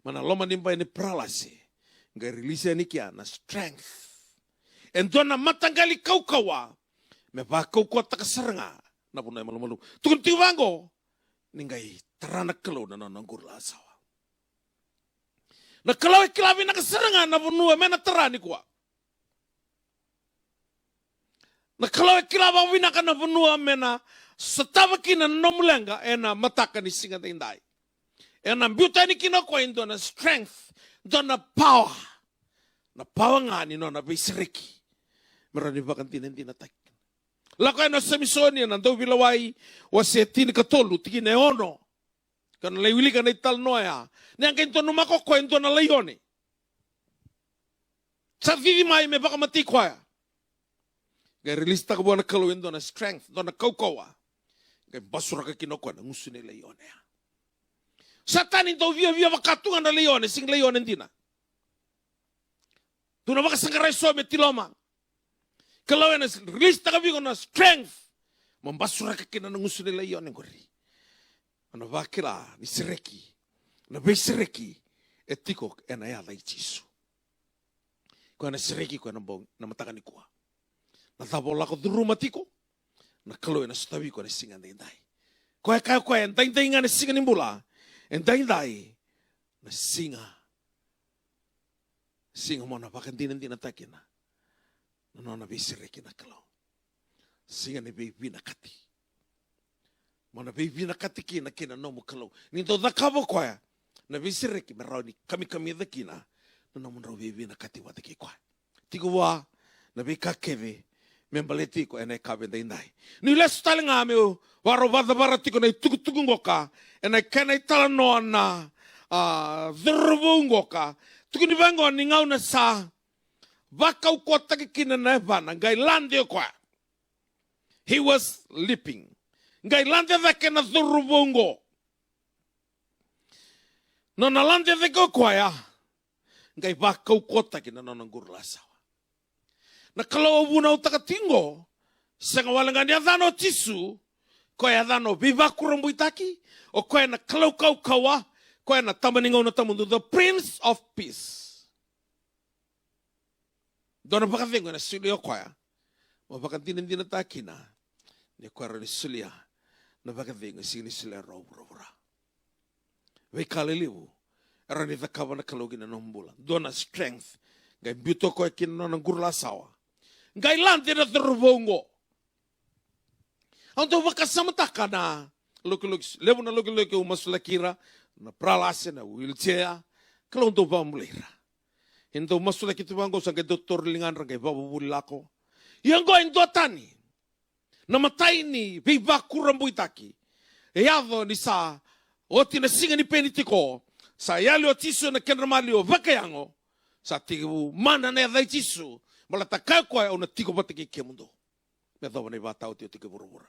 Mana loma nimbay ni pralasi. Nga release ni kia na strength. And do na matanggali kaukawa. Me ba kaukawa takasaranga. Na punay malumalu. Tukun tiwango. Ningay taranak kalaw na nananggur lasawa. Nakalaw ikilabi na kasarangan na punua mena tarani kuwa. Nakalaw ikilabi na punua mena Satawa kina nomulenga ena mataka ni singa tindai. Ena biuta ni kina kwa indo na strength, do na power. Na power nga ni no na bisriki. Marani bakan tinendina tak. Lako ena semisoni na ndo bilawai wasetini katolu tiki neono. Kana leiwili kana ital noya. Ni angka into numako kwa into na layone. Sa vivi mai me baka mati kwa ya. Gaya release taka buwana kalau indo na strength, do na kaukawa. Gaya basura ka kinoko na ngusu ni layone ya. Satan into via wakatungan na layone, sing layone ndina. Tuna baka sangaray so me tiloma. Kalau ena release taka vigo na strength. Mambasura ka kina na ngusu ni layone ngori. Ana vakila ni sireki. Na beisireki etiko ena ya lai Jisu. Ko na sireki ko na mataka ni kuwa. Na tabo lako duru matiko. Na kalau ena stabi ko na singa ndai. Ko e kai ko e ndai nga na singa ni mbula. Ndai na singa. Singa mo na pakandina takina. Na na beisireki na kalau. Singa ni baby na kati. Mana baby na katiki na kina no mo kalau. Nito da kabo kwa. Na visireki merau ni kami da kina. Na mo rau baby na kati wa tiki kwa. Tiku wa na be kakeve membaleti ko ene kabe ndai. Ni les talinga meu waro vada baratiko na tuku ngoka. Ene kena tala no na dhruvu ngoka. Tuku ni bango ni ngau na sa. Vakau ko taki kina na bana ngai lande kwa. He was leaping. Ngai lande veke na dhuruvungo. No na lande veke kwa ya. Ngai vakau kota kina na ngurula sawa. Na kalau wuna utakatingo. Senga walangani adhano tisu. Ko ya adhano vivakurumbu itaki. O ko ya na kalau kau kawa. Ko ya na tamaningo na tamundu. The Prince of Peace. Dona baka vengo na sulio kwa ya. Mabaka dinindina takina. Ni kwa rani sulia. Na baka vengo sini sulia rovra. Vekalilivu. Rani thakawa na kalogi na nombula. Dona strength. Ngai buto ko kina na ngurula sawa. Ngai lande na dhuruvungo. Anto wakasamataka na levo na loki umasulakira na pralase na wheelchair. Kalau untuk bamulira. Hinto masulaki tu bango sa doktor lingan rangai babulako. Yang go indo tani. Namatay ni bibaku rambuitaki. Eyado ni sa oti na singa ni penitiko. Sa yali o tisu na kenramali o vakayango. Sa tigu mana na yadai tisu. Malata kakwa o na tiko batiki kemundo. Medawa na ibatao tiyo tiki burubura.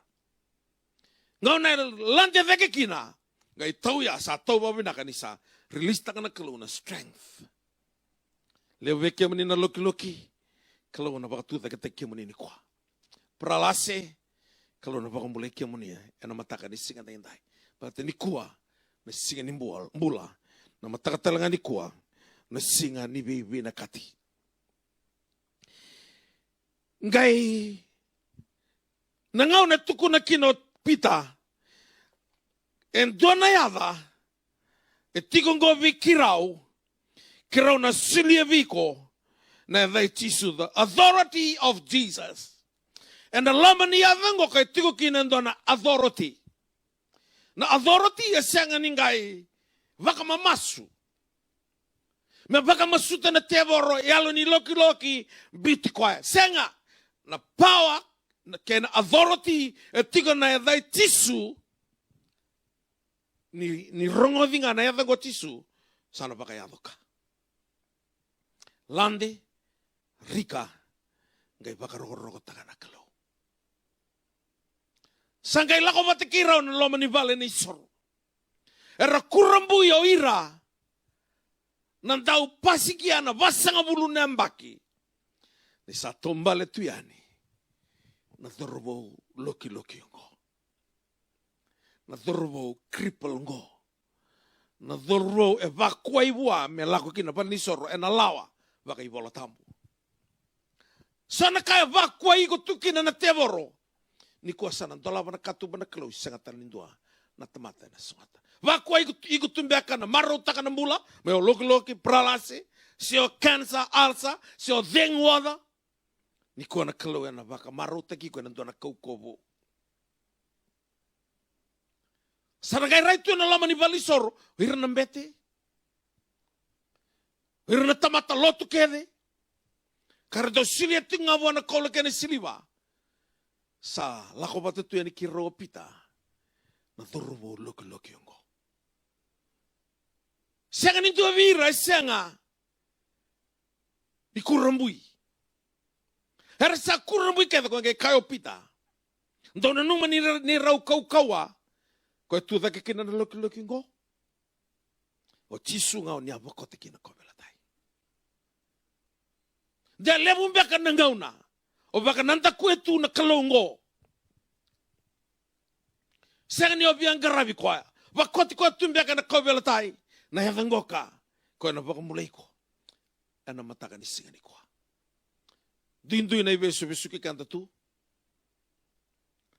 Ngau na lande veke kina. Ngai tau ya sa tau babinaka ni sa. Release taka na kalau na strength. Leo veke mani na loki. Kalau na bakatu taka teki mani ni kwa. Pralase. Kalau na baka mulai kia mani ya. Ena mataka ni singa tayandai. Bakata ni kuwa. Na singa ni mbula. Na mataka talanga ni kuwa. Na singa ni bibi na kati. Ngai. Nangau na tuku na kino pita. En dona yada. E tikongo vi kirau. Kirau na silia viko. Na they tisu the authority of Jesus. And the lamani yavango kay tiko kinendo na authority. Na authority ya sanga ningai. Vaka mamasu. Me vaka masuta na tevoro. Yalo ni loki biti kwa. Sanga. Na power. Na kena authority. E tiko na they tisu. Ni rongo vinga na yavango tisu. Sana baka yadoka. Lande. Rika. Ngai baka rogo takana kalau. Sangkai lako matikirau na loma ni vale ni soro. Era kurambu yo ira. Nandau pasikiana vasanga bulu nembaki. Ni sa tombale tuyani. Na dorbo loki ngo. Na dorbo cripple ngo. Na dorbo evacuai bua me lako kina pa ni soro ena lawa. Baka ibola tambu. Sana kaya evacuai ko tukina na tevoro. Ni kuasa na dolava na katu na kalau sangat lindua na tamata na sungata. Vakua iku tumbeaka na marota na mula, meo loki pralase, sio cancer alsa, sio dengwada. Ni kua na kalau na vaka marota ki kua na dona kaukovo. Saragai rai tu na lama ni balisoro, hira na mbete. Hira na tamata lotu kede. Kara do silia tinga wana kola kene siliwa. Sa lako batu tu yani kiro pita. Na turubo loki ongo. Sianga ni tua vira, sianga. Ni kurambui. Hera sa kurambui keda kong ke kayo pita. Ndona numa ni rau kaua. Koe tu dake kina na loki ongo. O tisu ngau ni awakote kina kovela tai. Dia lebu mbeka na ngauna. O baka nanta kue tu na kalongo. Sianga ni obiang garabi koa. Wakoti koa tu mbeka na kovela tai. Na hevangoka. Koe na baka mulai ko. Ana mataka ni singa ni koa. Duindui na iwe suki kanta tu.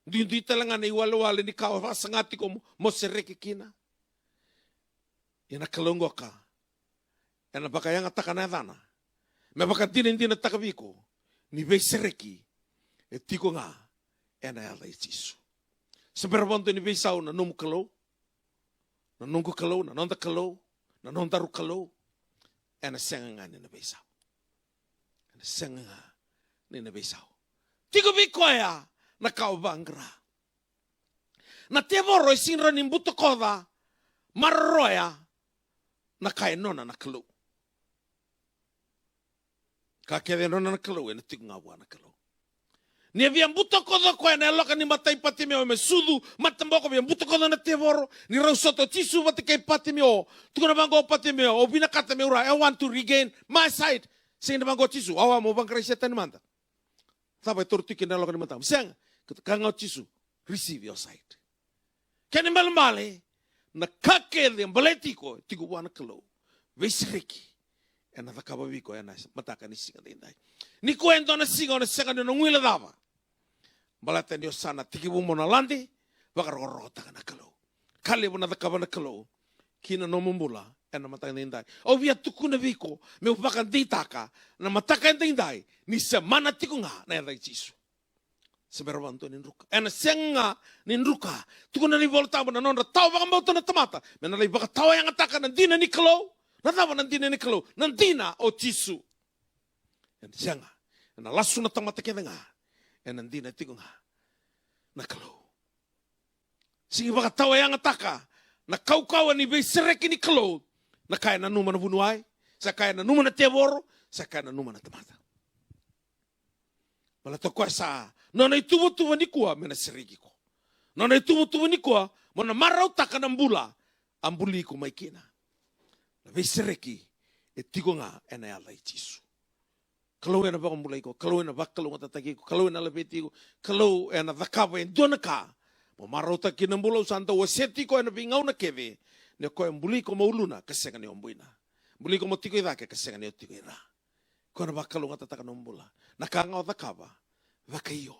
Duindui talanga na iwala ni kawa vasangati ko mo sereke kina. Ina kalongo ka. Ina baka yang ataka na edana. Me baka dina takabiko. Ni vei sereki. E tiko nga. Ina yala i jisu. Seberabonto ni vei sau na numu kalou. Na nungu kalou, na nonda kalou. Na nondaru kalou. Ina senga nga ni na vei sau. Ina senga nga ni na vei sau. Tiko biko ya. Na kaubangra. Na tevoro isinra ni mbuto koda. Marroya. Na kai nona na kalou. Ka kede nona na kalou. Ina tiko nga wana kalou. Ni via mbuto koda koe na loka ni matai pati meo. Me sudu matamboko via mbuto koda na tevoro. Ni rausoto tisu vati kei pati meo. Tuko na bango pati meo. O bina kata me ura. I want to regain my side. Sing na bango tisu. Awa mo bangkara setan manta. Tapa toro tiki na loka ni matam. Siang. Kangau tisu. Receive your sight. Kani malmale. Na kake de mbaletiko. Tiku wana kalou. Vesiriki. Ena takababiko. Ena mataka ni singa dindai. Ni kuendo na singa. Ona senga na nguila dava. Balata ni osana. Tiki bumo na landi. Wakaroko taka na kalou. Kali wana takaba na kalou. Kina no mumbula. Ena mataka dindai. O via tukuna viko. Me upaka ditaka. Na mataka dindai. Ni semana tiku nga. Na ena jisu. Seberwanto ninruka. Ena senga ninruka. Tukuna ni volta na nonda tau baka mbauta na tamata. Mena lai baka tau yang ataka nandina ni kalou. Natawa nandina ni kalou. Nandina o tisu. Ena senga. Ena lasu na tamata keda nga. Ena nandina tiku nga. Na kalou. Singi baka tau yang ataka. Na kau ni bei sereki ni kalou. Na kaya na numa na bunuai. Sa kaya na numa na tevoro. Sa kaya na numa na tamata. Wala to koe sa. Nona ituwa ni kua mena serigi ko. Nona ituwa ni kua mona marau taka na mbula. Ambuli ko maikina. Na vei sereki. E tiko nga ena yala i jisu. Kalau ena baka mbula ko. Kalau ena baka kalunga tataki ko. Kalau ena labeti ko. Kalau ena dhakawa en dona ka. Mo marau taki na mbula usanta. Waseti ko ena vingau na keve. Ne koe mbuli ko mauluna. Kasenga ni ombuina. Mbuli ko mo tiko idake. Kasenga ni o tiko ira. Ko ena baka kalunga tataka na mbula. Nakanga o dhakawa. Waka iyo.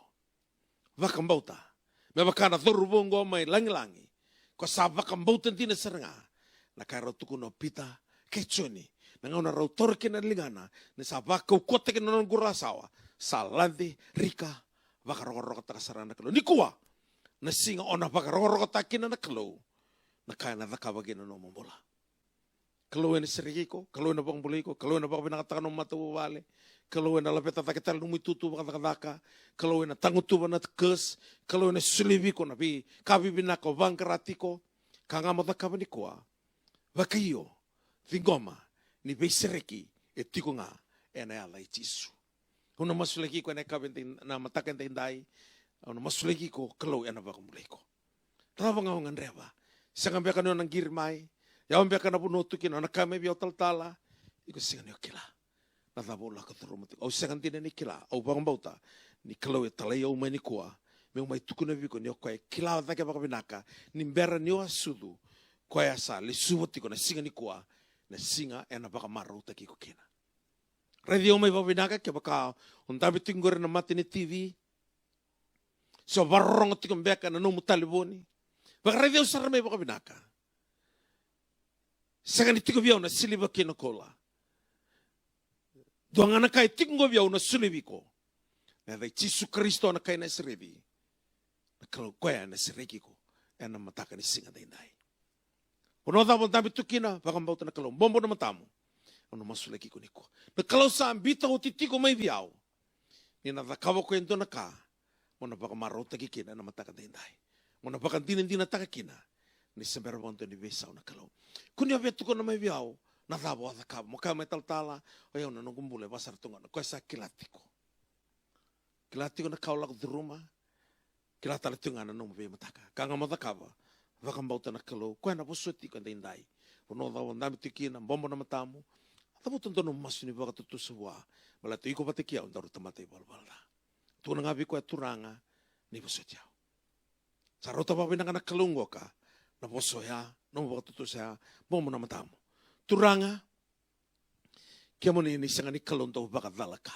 Waka mbauta. Me waka na thoru bongo mai langi. Ko sa waka mbauta tina seranga. Na kai rau tuku no pita. Kei choni. Na ngau na rau torke na lingana. Na sa waka ukote ke nonon gura sawa. Sa landi, rika. Waka roko taka sarana kalou. Nikua. Na singa ona waka roko taka na kalou. Na kai na waka wagina no mambola. Kalou ena serigiko. Kalou ena baka mbuliko. Kalou ena baka binakataka no matu wale. Kalau ena lapeta taketal numi tutu bakadaka, kalau ena tangutuba na kes, kalau ena sulibiko na bi kabi binako vangkaratiko, kangama takaba ni koa, wakio, vingoma, ni beisereki, e tiko nga, ena ala i jisu. Huna masuleki ko ena kabi na mataka ndai, huna masuleki ko kalau ena bakamuleko. Tava nga ngan reba, sanga beka no nang girmai, ya beka na puno tukin na kame bi tala, iko singa ni okila. Natabola ka toromati. Au sekantina ni kila. Au bangambauta. Ni kalau e talai au mai ni kua. Me umai tukuna viko ni o koe. Kila wata ke baka binaka. Ni mbera ni o asudu. Koe asa. Le suwati ko na singa ni kua. Na singa e na baka marau taki ko kena. Redi au mai baka binaka. Ke baka untabi tingore na mati ni TV. So barrongo tiko mbeka na numu taliboni. Baka redi au saramai baka binaka. Sekani tiko biau na siliba kena kola. Doang anak kai tinggo biau na sulibiko. Na dai Yesu Kristo na kai na srebi. Na kalau koe na sreki ko. na mataka ni singa dainday. Puno tamo dami tukina bakambau na kalau bombo na matamu. Ono masulaki ko niko. Na kalau sa ambita o titiko may viaw. Ni na takawa ko endo na ka. Mona baka marota kikina na mataka dainday. Mona baka dinin taka kina. Ni sembera bonto ni besau na kalau. Kunya vetu ko na may viaw. Na tabo ataka. Moka may taltala. O yaw na nungumbule basar tunga. Ko sa kilatiko. Kilatiko na kaulak di rumah. Kilata le tunga na nung be mataka. Kanga matakawa. Vakambauta na kalau. Ko na bosuti ko dainday. Uno daw dami tikina bombo na matamu. Tamu tonto no masu ni baka tutu sewa. Mala tu iko patekia on daru tamate balbala. Tu na ngabi ko turanga ni bosotia. Sarota ba binang na kalungo ka. Na bosoya, no baka tutu sa bombo na matamu. Turanga kia mo ni sanga ni kalonto baka dalaka.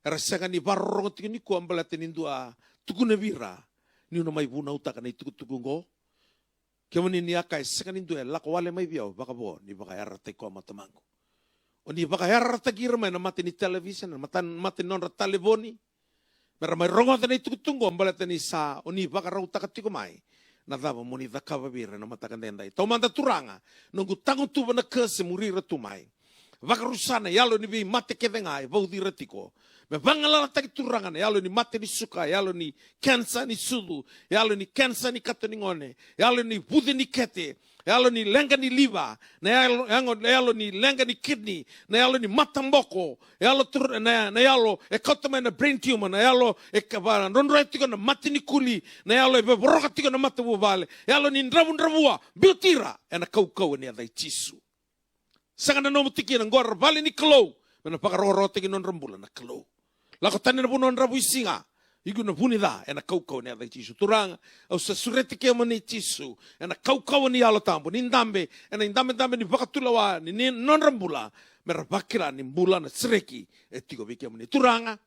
Era sanga ni barro ni ko ambala tenindua tukuna vira. Ni no mai buna utaka ni tukutukungo. Kemo ni akai sakanin dua lako wale mai biao baka bo ni baka yarata ko matamango. O ni baka yarata girma na mati ni television na mati non taleboni. Mera mai rongo tani tukutungo ambala tani sa o ni baka rauta katiko mai. Na dava mo ni dakava bira na mata kandendai. Tau manda turanga nungu tango tuba na kese murira tumai. Baka rusana yalo ni bi mate kedengai bau di ratiko. Me bangala taki turanga na yalo ni mate ni suka, yalo ni kansa ni sulu, yalo ni kansa ni katoningone, yalo ni budi ni kete, yalo ni lenga ni liva, na yalo ni lenga ni kidney, na yalo ni matamboko, na yalo e kotama na brain tumor, na yalo e kabara nonrai tiko na mate ni kuli, na yalo e beboroka tiko na mate buvale, yalo ni ndrabua, biutira, e na kau ni adai tisu. Sanga na nomu tiki na ngora vale ni kalau, na pakaroro tiki non rambula na kalau. Lako tani na puno rabu isinga. Igu na puni da. E na kaukau ni adai tisu. Turanga. Au sa sureti kia mani tisu. E na kaukau ni alo tambo. Ni indambe. E na indambe ni bakatulawa. Ni non rambula. Mera bakira ni mbula na sereki. E tiko bikia mani. Turanga.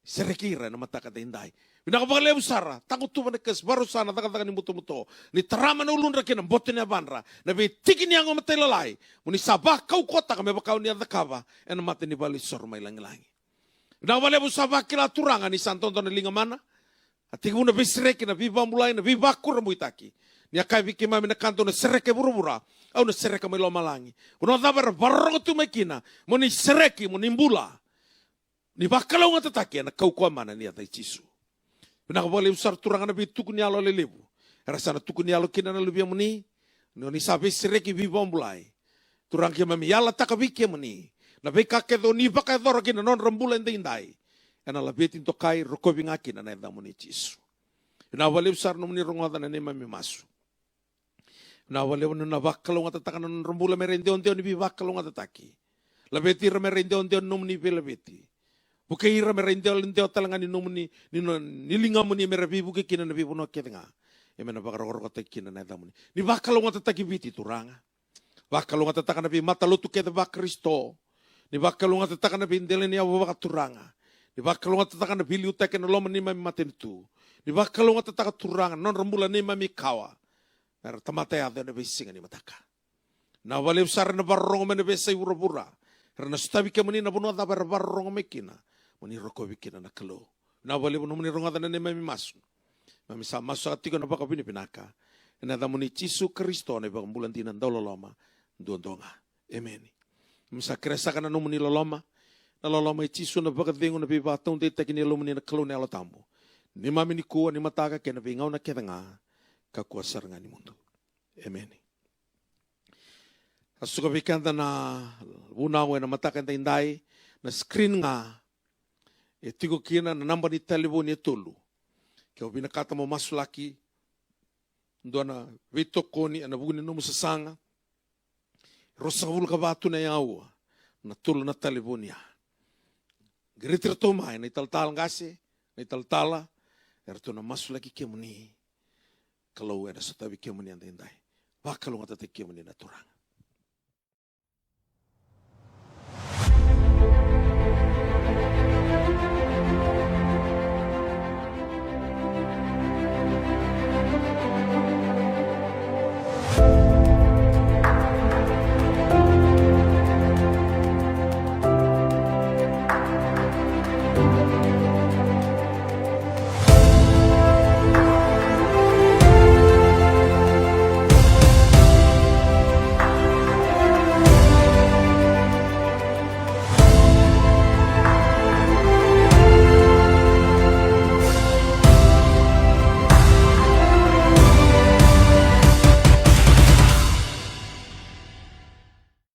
Sereki ira na mataka da indai. Pinakapakale usara. Tango tuwa na kes. Baru sana. Taka ni muto-muto. Ni tarama na ulun raki na bote ni abanra. Na be tiki ni ango matai lalai. Muni sabah kau kota kame bakau ni adakava. E na mate ni bali sorma ilangi-langi. Na wale busaba kila turanga ni santonto na linga mana. Ati kuna bisreki na viva mulai na viva kura muitaki. Ni akai viki mami na kanto na sereke burubura. Au na sereka mai loma langi. Una dabar barro tu mekina. Mo ni sereki mo ni mbula. Ni bakalau ngata taki na kau kwa mana ni atai tisu. Na wale usar turanga na bituku ni alo lelebu. Rasa na tuku ni alo kina na lubia muni. Ni sabi sereki viva mulai. Turanga mami yala takabiki muni. Na beka kedo ni baka doro kina non rambula indai. Ena la betin tokai rokobi ngaki na naenda muni tisu. Na wale usar no muni rongoda na nema mimasu. Na wale na bakalo ngata taka non rambula merende onde ni bakalo ngata taki. La beti merende onde no muni vela beti. Buke ira merende onde talangani no muni ni linga muni merabi buke kina na bibu no kedenga. Emena bakaro rokota kina naenda muni. Ni bakalo ngata taki biti turanga. Bakalo ngata taka na bi mata lotu keda ba Kristo. Ni bakalunga tataka na bindele ni awa turanga. Ni bakalunga tataka na bili utake na loma ni mami matenitu. Ni bakalunga tataka turanga non rambula ni mami kawa. Era tamate ade na besinga ni mataka. Na wale usara na barrongo mene besa urabura. Era na stabi ke mani na bunwa da barrongo mekina. Mani roko bikina na kalo. Na wale bunu mani ronga da na ni mami masu. Mami sa masu atiko na baka pinaka. Na da muni Yesu Kristo na bakambulan tinan dololoma. Duondonga. Amen. Masa keresa kana no muni loloma na loloma i tisu na bakadengo na biba tão de tekini lomuni na kalone ala tambo ni mami ni kua ni mataka ke na vingau na kedanga ka kuasa ngani mundo. Amen. Asuka bikanda na unawe na mataka ndai na screen nga e tigo kina na namba ni telefoni e tolu ke obina kata mo masulaki ndona vitokoni ana buguni no musasanga Rosavul kabatu na yawa na tulo na talibonia. Geritir to mai na italtal ngase, na italtala, erto na masulaki kemuni. Kalau ada setabi kemuni andai. Bakalo ngata te kemuni na turang.